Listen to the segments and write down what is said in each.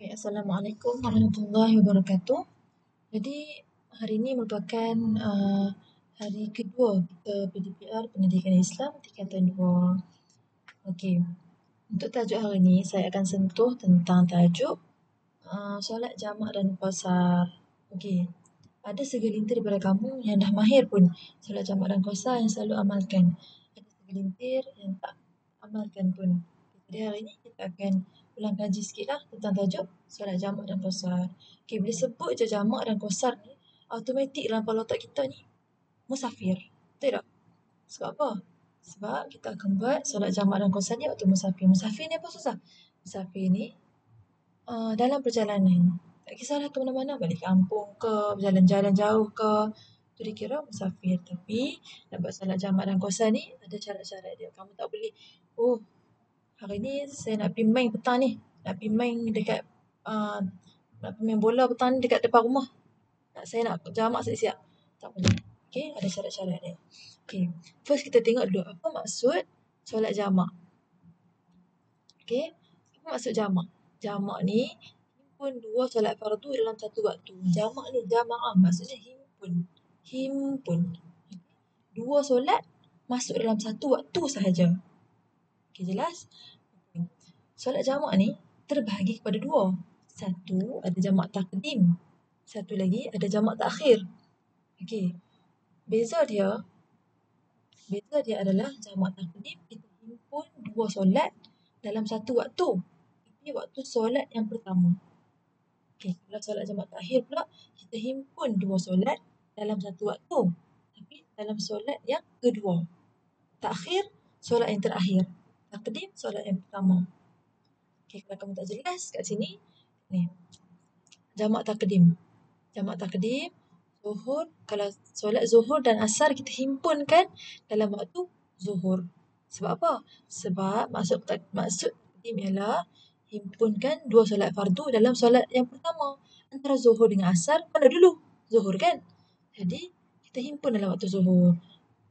Okay, Assalamualaikum warahmatullahi wabarakatuh. Jadi hari ini merupakan hari kedua kita PDPR Pendidikan Islam Tingkatan 2. Okey, untuk tajuk hari ini saya akan sentuh tentang tajuk solat jamak dan qasar. Okey, ada segelintir daripada kamu yang dah mahir pun solat jamak dan qasar yang selalu amalkan. Ada segelintir yang tak amalkan pun. Jadi hari ini kita akan ulang kaji sikit lah tentang tajuk solat jamak dan qasar. Okay, bila sebut je jamak dan qasar ni, automatik dalam kepala otak kita ni musafir. Betul tak? Sebab apa? Sebab kita akan buat solat jamak dan qasar ni waktu musafir. Musafir ni apa susah? Musafir ni dalam perjalanan. Tak kisahlah ke mana-mana, balik kampung ke, berjalan-jalan jauh ke, tu dikira musafir. Tapi nak buat solat jamak dan qasar ni ada syarat-syarat dia. Kamu tak boleh, oh hari ni saya nak pergi main petang ni. Nak pergi main dekat nak pergi main bola petang ni dekat depan rumah. Saya nak jamak siap-siap. Tak boleh. Okay, ada syarat-syarat dia. Okay, first kita tengok dulu apa maksud solat jamak. Okay, apa maksud jamak? Jamak ni himpun dua solat fardu dalam satu waktu. Jamak ni jamaah maksudnya himpun. Himpun. Dua solat masuk dalam satu waktu sahaja. Okay, jelas? Solat jamak ni terbahagi kepada dua. Satu ada jamak takdim. Satu lagi ada jamak takhir. Okey. Beza dia adalah jamak takdim kita himpun dua solat dalam satu waktu. Ini waktu solat yang pertama. Okey, kalau solat jamak takhir pula kita himpun dua solat dalam satu waktu. Tapi dalam solat yang kedua. Takhir solat yang terakhir. Takdim solat yang pertama. Okay, kalau kamu tak jelas kat sini, ni. Jamak takdim. Jamak takdim, zuhur. Kalau solat zuhur dan asar kita himpunkan dalam waktu zuhur. Sebab apa? Sebab maksud takdim ialah himpunkan dua solat fardu dalam solat yang pertama. Antara zuhur dengan asar, mana dulu? Zuhur kan? Jadi, kita himpun dalam waktu zuhur.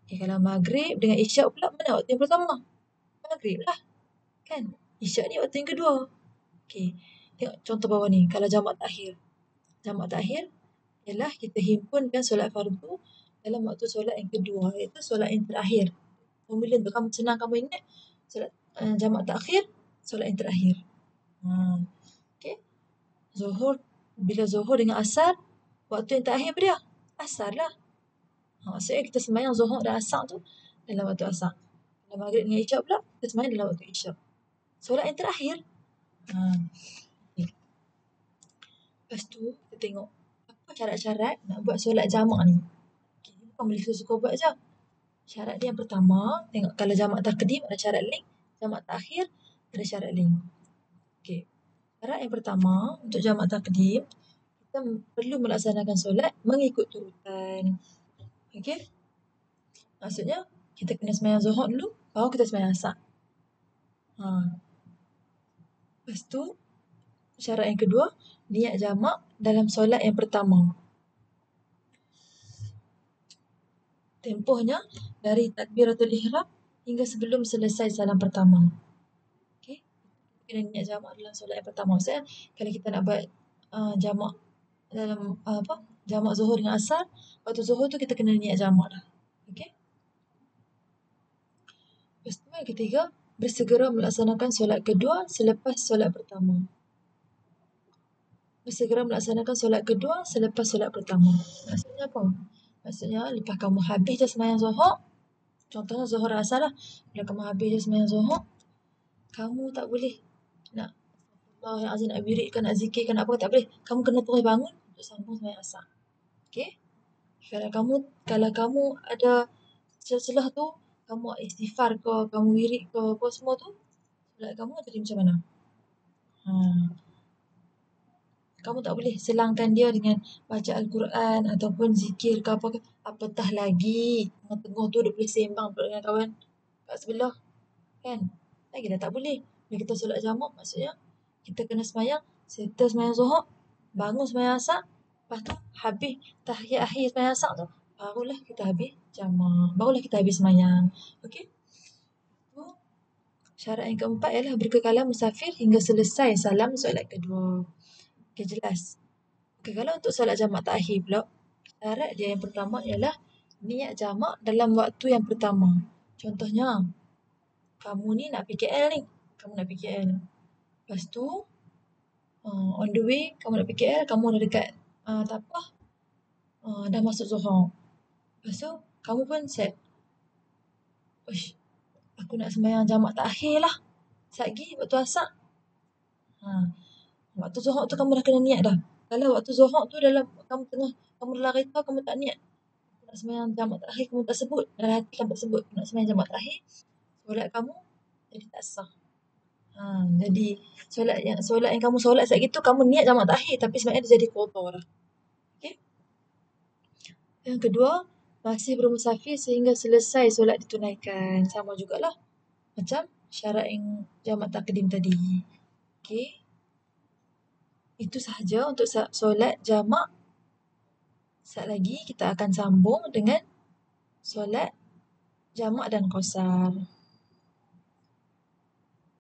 Okay, kalau maghrib dengan isyak pula, mana waktu yang pertama? Maghrib lah. Kan? Isyak ni waktu yang kedua. Okay. Tengok contoh bawah ni. Kalau jamak takhir. Jamak takhir ialah kita himpunkan solat fardu dalam waktu solat yang kedua. Iaitu solat yang terakhir. Formula untuk kamu senang kamu ingat. Solat jamak takhir, solat yang terakhir. Okay. Zuhur. Bila zuhur dengan asar, waktu yang terakhir apa dia? Asar lah. Maksudnya kita sembahyang zuhur dan asar tu dalam waktu asar. Kalau maghrib dengan isyak pula, kita sembahyang dalam waktu isyak. Solat yang terakhir. Okay. Lepas tu, kita tengok apa syarat-syarat nak buat solat jamak ni. Okay, bukan boleh suka-suka buat je. Syarat dia yang pertama, tengok kalau jamak takdim ada syarat link, jamak takhir ada syarat link. Okay. Syarat yang pertama, untuk jamak takdim, kita perlu melaksanakan solat mengikut turutan. Okay. Maksudnya, kita kena sembahyang zuhur dulu, baru kita sembahyang asar. Lepas tu, syarat yang kedua, niat jamak dalam solat yang pertama. Tempohnya dari takbiratul ihram hingga sebelum selesai salam pertama. Okey. Kita kena niat jamak dalam solat yang pertama. Maksudnya kalau kita nak buat jamak dalam jamak zuhur dengan asar, waktu zuhur tu kita kena niat jamak dah. Okey. Lepas tu yang ketiga, bersegera melaksanakan solat kedua selepas solat pertama. Bersegera melaksanakan solat kedua selepas solat pertama. Maksudnya apa? Maksudnya lepas kamu habis je sembahyang zuhur, contohnya zuhur asar lah. Bila kamu habis je sembahyang zuhur, kamu tak boleh nak Astagfirullahalazim, nak wiridkan, nak zikirkan apa, tak boleh. Kamu kena terus bangun untuk sambung sembahyang asar. Okey? Kalau kamu ada celah-celah tu, kamu istighfar ke, kamu wirid ke, apa semua tu, solat kamu jadi macam mana? Kamu tak boleh selangkan dia dengan baca Al-Quran ataupun zikir ke apa ke. Apatah lagi tengah-tengah tu dia boleh sembang dengan kawan kat sebelah. Kan? Lagi dah tak boleh. Bila kita solat jamak, maksudnya kita kena sembahyang, settle sembahyang zuhur, bangun sembahyang asar, lepas tu habis tahiyat akhir sembahyang asar tu, barulah kita habis jamak. Barulah kita habis sembahyang. Okey? Tu syarat yang keempat ialah berkekalan musafir hingga selesai salam solat kedua. Okey, jelas. Okey, kalau untuk solat jamak takhir pula, syarat dia yang pertama ialah niat jamak dalam waktu yang pertama. Contohnya, kamu ni nak pergi KL ni. Kamu nak pergi KL. Lepas tu, on the way, kamu nak pergi KL, kamu dah dekat Tapah, dah masuk Johor. Lepas tu, kamu pun set. Uish, aku nak sembahyang jamak takhir lah. Satgi, waktu asar. Waktu Johor tu kamu dah kena niat dah. Kalau waktu Johor tu kamu dalam kereta, kamu tak niat. Aku nak sembahyang jamak takhir, kamu tak sebut. Dalam hati kamu tak sebut. Nak sembahyang jamak takhir, solat kamu jadi tak sah. Jadi solat yang kamu solat saat itu, kamu niat jamak takhir tapi sebenarnya dia jadi qada dah. Okey. Yang kedua, masih bermusafir sehingga selesai solat ditunaikan. Sama jugalah macam syarat yang jamak takdim tadi. Okey. Itu sahaja untuk solat jamak. Sekejap lagi kita akan sambung dengan solat jamak dan qasar.